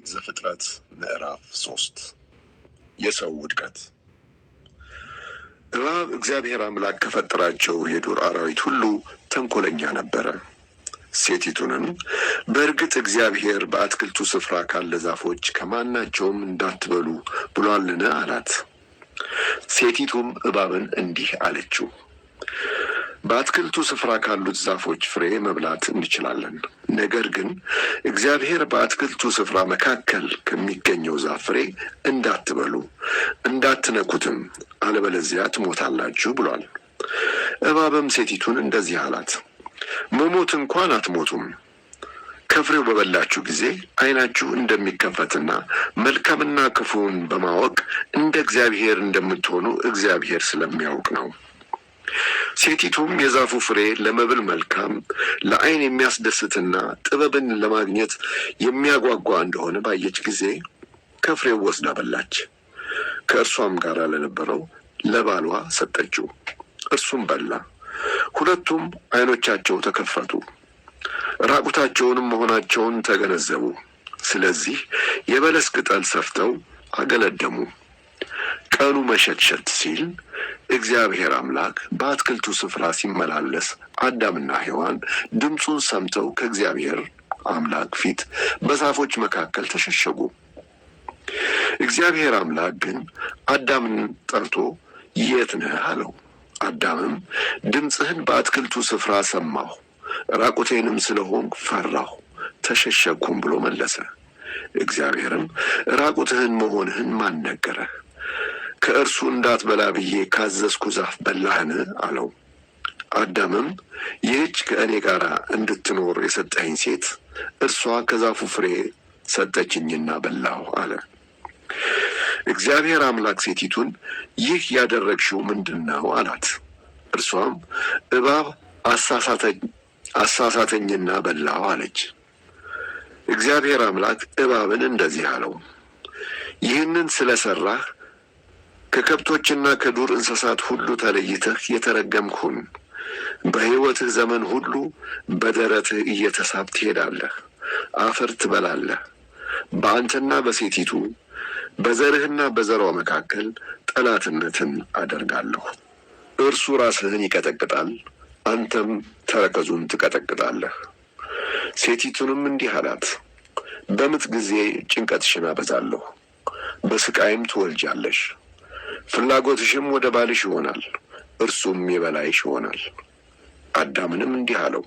ኦሪት ዘፍጥረት ምዕራፍ 3 የሰው ውድቀት። እባብ እግዚአብሔር አምላክ ከፈጠራቸው የዱር አራዊት ሁሉ ተንኮለኛ ነበረ። ሴቲቱንም በእርግጥ እግዚአብሔር በአትክልቱ ስፍራ ካለ ዛፎች ከማናቸውም እንዳትበሉ ብሏልን? አላት። ሴቲቱም እባብን እንዲህ አለችው፣ በአትክልቱ ስፍራ ካሉት ዛፎች ፍሬ መብላት እንችላለን። ነገር ግን እግዚአብሔር በአትክልቱ ስፍራ መካከል ከሚገኘው ዛፍ ፍሬ እንዳትበሉ እንዳትነኩትም፣ አለበለዚያ ትሞታላችሁ ብሏል። እባብም ሴቲቱን እንደዚህ አላት፣ መሞት እንኳን አትሞቱም። ከፍሬው በበላችሁ ጊዜ ዓይናችሁ እንደሚከፈትና መልካምና ክፉን በማወቅ እንደ እግዚአብሔር እንደምትሆኑ እግዚአብሔር ስለሚያውቅ ነው። ሴቲቱም የዛፉ ፍሬ ለመብል መልካም፣ ለዓይን የሚያስደስትና ጥበብን ለማግኘት የሚያጓጓ እንደሆነ ባየች ጊዜ ከፍሬው ወስዳ በላች። ከእርሷም ጋር ለነበረው ለባሏ ሰጠችው፣ እርሱም በላ። ሁለቱም ዓይኖቻቸው ተከፈቱ፣ ራቁታቸውንም መሆናቸውን ተገነዘቡ። ስለዚህ የበለስ ቅጠል ሰፍተው አገለደሙ። ቀኑ መሸትሸት ሲል እግዚአብሔር አምላክ በአትክልቱ ስፍራ ሲመላለስ አዳምና ሔዋን ድምፁን ሰምተው ከእግዚአብሔር አምላክ ፊት በዛፎች መካከል ተሸሸጉ። እግዚአብሔር አምላክ ግን አዳምን ጠርቶ የት ነህ አለው። አዳምም ድምፅህን በአትክልቱ ስፍራ ሰማሁ፣ ራቁቴንም ስለሆንኩ ፈራሁ፣ ተሸሸኩም ብሎ መለሰ። እግዚአብሔርም ራቁትህን መሆንህን ማን ነገረህ? ከእርሱ እንዳትበላ ብዬ ካዘዝኩ ዛፍ በላህን? አለው። አዳምም ይህች ከእኔ ጋር እንድትኖር የሰጠኸኝ ሴት እርሷ ከዛፉ ፍሬ ሰጠችኝና በላሁ አለ። እግዚአብሔር አምላክ ሴቲቱን ይህ ያደረግሽው ምንድን ነው? አላት። እርሷም እባብ አሳሳተኝና በላሁ አለች። እግዚአብሔር አምላክ እባብን እንደዚህ አለው፣ ይህንን ስለሰራህ ከከብቶችና ከዱር እንስሳት ሁሉ ተለይተህ የተረገምክ ሁን። በሕይወትህ ዘመን ሁሉ በደረትህ እየተሳብ ትሄዳለህ፣ አፈር ትበላለህ። በአንተና በሴቲቱ በዘርህና በዘሯ መካከል ጠላትነትን አደርጋለሁ። እርሱ ራስህን ይቀጠቅጣል፣ አንተም ተረከዙን ትቀጠቅጣለህ። ሴቲቱንም እንዲህ አላት፣ በምጥ ጊዜ ጭንቀትሽን አበዛለሁ፣ በስቃይም ትወልጃለሽ። ፍላጎትሽም ወደ ባልሽ ይሆናል፣ እርሱም የበላይሽ ይሆናል። አዳምንም እንዲህ አለው፣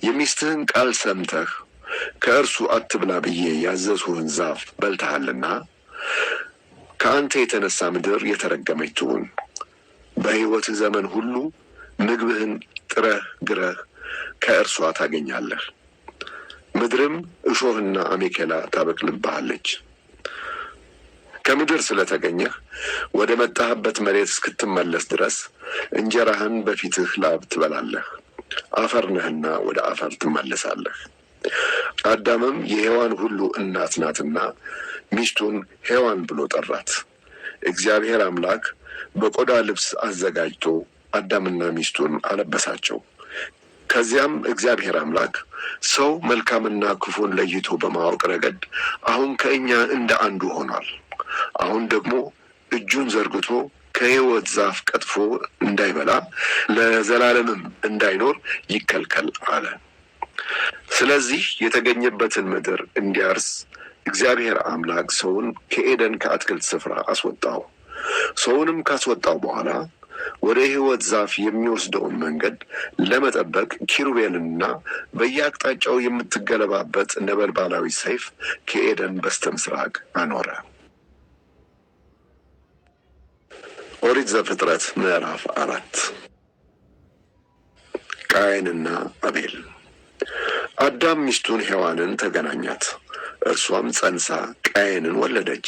የሚስትህን ቃል ሰምተህ ከእርሱ አትብላ ብዬ ያዘዝሁህን ዛፍ በልተሃልና ከአንተ የተነሳ ምድር የተረገመች ትሁን። በሕይወትህ ዘመን ሁሉ ምግብህን ጥረህ ግረህ ከእርሷ ታገኛለህ። ምድርም እሾህና አሜኬላ ታበቅልብሃለች። ከምድር ስለተገኘህ ወደ መጣህበት መሬት እስክትመለስ ድረስ እንጀራህን በፊትህ ላብ ትበላለህ፣ አፈር ነህና ወደ አፈር ትመለሳለህ። አዳምም የሔዋን ሁሉ እናት ናትና ሚስቱን ሔዋን ብሎ ጠራት። እግዚአብሔር አምላክ በቆዳ ልብስ አዘጋጅቶ አዳምና ሚስቱን አለበሳቸው። ከዚያም እግዚአብሔር አምላክ ሰው መልካምና ክፉን ለይቶ በማወቅ ረገድ አሁን ከእኛ እንደ አንዱ ሆኗል። አሁን ደግሞ እጁን ዘርግቶ ከሕይወት ዛፍ ቀጥፎ እንዳይበላ ለዘላለምም እንዳይኖር ይከልከል አለ። ስለዚህ የተገኘበትን ምድር እንዲያርስ እግዚአብሔር አምላክ ሰውን ከኤደን ከአትክልት ስፍራ አስወጣው። ሰውንም ካስወጣው በኋላ ወደ ሕይወት ዛፍ የሚወስደውን መንገድ ለመጠበቅ ኪሩቤልንና በየአቅጣጫው የምትገለባበት ነበልባላዊ ሰይፍ ከኤደን በስተ ምስራቅ አኖረ። ኦሪት ዘፍጥረት ምዕራፍ 4 ቃየንና አቤል። አዳም ሚስቱን ሔዋንን ተገናኛት፣ እርሷም ጸንሳ ቃየንን ወለደች።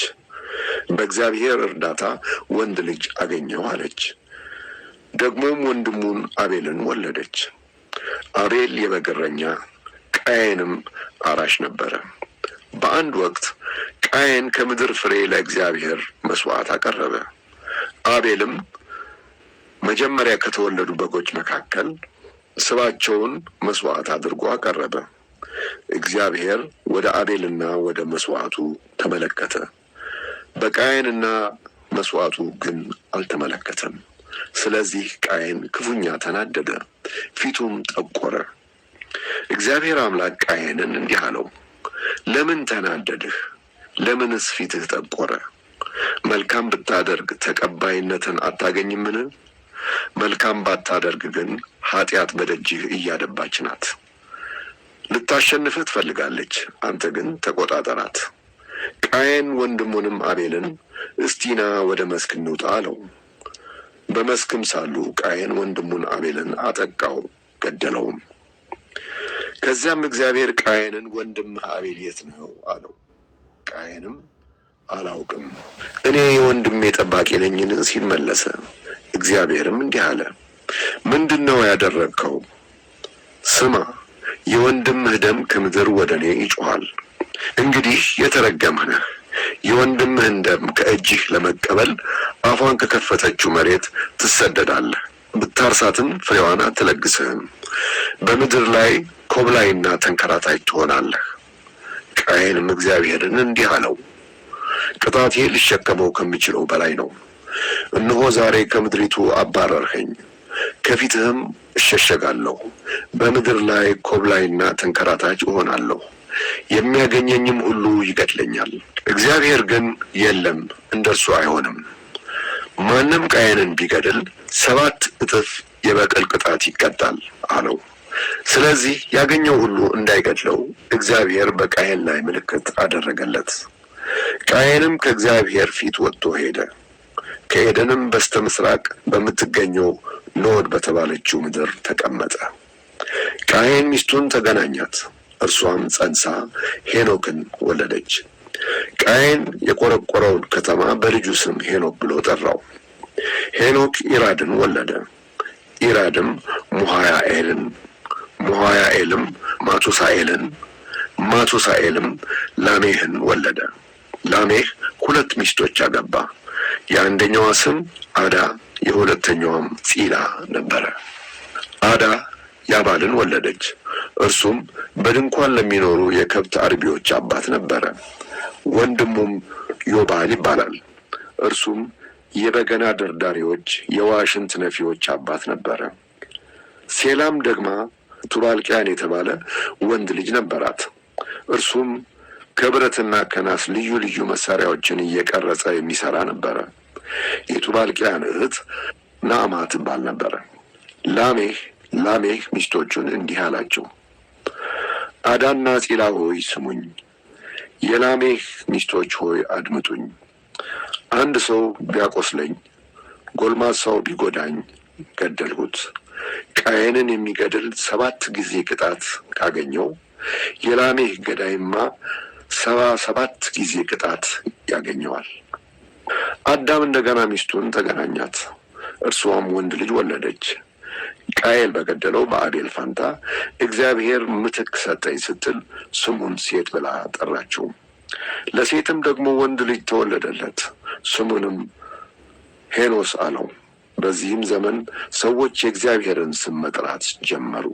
በእግዚአብሔር እርዳታ ወንድ ልጅ አገኘሁ አለች። ደግሞም ወንድሙን አቤልን ወለደች። አቤል የበግ እረኛ፣ ቃየንም አራሽ ነበረ። በአንድ ወቅት ቃየን ከምድር ፍሬ ለእግዚአብሔር መስዋዕት አቀረበ። አቤልም መጀመሪያ ከተወለዱ በጎች መካከል ስባቸውን መስዋዕት አድርጎ አቀረበ። እግዚአብሔር ወደ አቤልና ወደ መስዋዕቱ ተመለከተ፣ በቃየንና መስዋዕቱ ግን አልተመለከተም። ስለዚህ ቃየን ክፉኛ ተናደደ፣ ፊቱም ጠቆረ። እግዚአብሔር አምላክ ቃየንን እንዲህ አለው፣ ለምን ተናደድህ? ለምንስ ፊትህ ጠቆረ? መልካም ብታደርግ ተቀባይነትን አታገኝምን? መልካም ባታደርግ ግን ኃጢአት በደጅህ እያደባች ናት። ልታሸንፍህ ትፈልጋለች፣ አንተ ግን ተቆጣጠራት። ቃየን ወንድሙንም አቤልን እስቲና ወደ መስክ እንውጣ አለው። በመስክም ሳሉ ቃየን ወንድሙን አቤልን አጠቃው፣ ገደለውም። ከዚያም እግዚአብሔር ቃየንን ወንድምህ አቤል የት ነው አለው። ቃየንም አላውቅም፣ እኔ የወንድሜ ጠባቂ ነኝን ሲል መለሰ። እግዚአብሔርም እንዲህ አለ፣ ምንድን ነው ያደረግከው? ስማ፣ የወንድምህ ደም ከምድር ወደ እኔ ይጮኻል። እንግዲህ የተረገምህ ነህ። የወንድምህን ደም ከእጅህ ለመቀበል አፏን ከከፈተችው መሬት ትሰደዳለህ፣ ብታርሳትም ፍሬዋን አትለግስህም። በምድር ላይ ኮብላይና ተንከራታች ትሆናለህ። ቃየንም እግዚአብሔርን እንዲህ አለው፣ ቅጣቴ ልሸከመው ከምችለው በላይ ነው። እነሆ ዛሬ ከምድሪቱ አባረርኸኝ፣ ከፊትህም እሸሸጋለሁ። በምድር ላይ ኮብላይና ተንከራታች እሆናለሁ፣ የሚያገኘኝም ሁሉ ይገድለኛል። እግዚአብሔር ግን የለም፣ እንደርሱ አይሆንም። ማንም ቃየንን ቢገድል 7 እጥፍ የበቀል ቅጣት ይቀጣል አለው። ስለዚህ ያገኘው ሁሉ እንዳይገድለው እግዚአብሔር በቃየን ላይ ምልክት አደረገለት። ቃየንም ከእግዚአብሔር ፊት ወጥቶ ሄደ። ከኤደንም በስተ ምስራቅ በምትገኘው ኖድ በተባለችው ምድር ተቀመጠ። ቃየን ሚስቱን ተገናኛት፣ እርሷም ጸንሳ ሄኖክን ወለደች። ቃየን የቆረቆረውን ከተማ በልጁ ስም ሄኖክ ብሎ ጠራው። ሄኖክ ኢራድን ወለደ። ኢራድም ሙሃያኤልን፣ ሙሃያኤልም ማቱሳኤልን፣ ማቱሳኤልም ላሜህን ወለደ። ላሜህ 2 ሚስቶች አገባ። የአንደኛዋ ስም አዳ፣ የሁለተኛዋም ጺላ ነበረ። አዳ ያባልን ወለደች። እርሱም በድንኳን ለሚኖሩ የከብት አርቢዎች አባት ነበረ። ወንድሙም ዮባል ይባላል። እርሱም የበገና ደርዳሪዎች፣ የዋሽንት ነፊዎች አባት ነበረ። ሴላም ደግማ ቱባልቅያን የተባለ ወንድ ልጅ ነበራት። እርሱም ከብረትና ከናስ ልዩ ልዩ መሳሪያዎችን እየቀረጸ የሚሰራ ነበረ። የቱባልቅያን እህት ናዕማ ትባል ነበረ። ላሜህ ሚስቶቹን እንዲህ አላቸው፣ አዳና ጺላ ሆይ ስሙኝ፣ የላሜህ ሚስቶች ሆይ አድምጡኝ። አንድ ሰው ቢያቆስለኝ፣ ጎልማሳው ቢጎዳኝ ገደልሁት። ቃየንን የሚገድል 7 ጊዜ ቅጣት ካገኘው የላሜህ ገዳይማ 77 ጊዜ ቅጣት ያገኘዋል። አዳም እንደገና ሚስቱን ተገናኛት፣ እርሷም ወንድ ልጅ ወለደች። ቃየል በገደለው በአቤል ፋንታ እግዚአብሔር ምትክ ሰጠኝ ስትል ስሙን ሴት ብላ ጠራችው። ለሴትም ደግሞ ወንድ ልጅ ተወለደለት፣ ስሙንም ሄኖስ አለው። በዚህም ዘመን ሰዎች የእግዚአብሔርን ስም መጥራት ጀመሩ።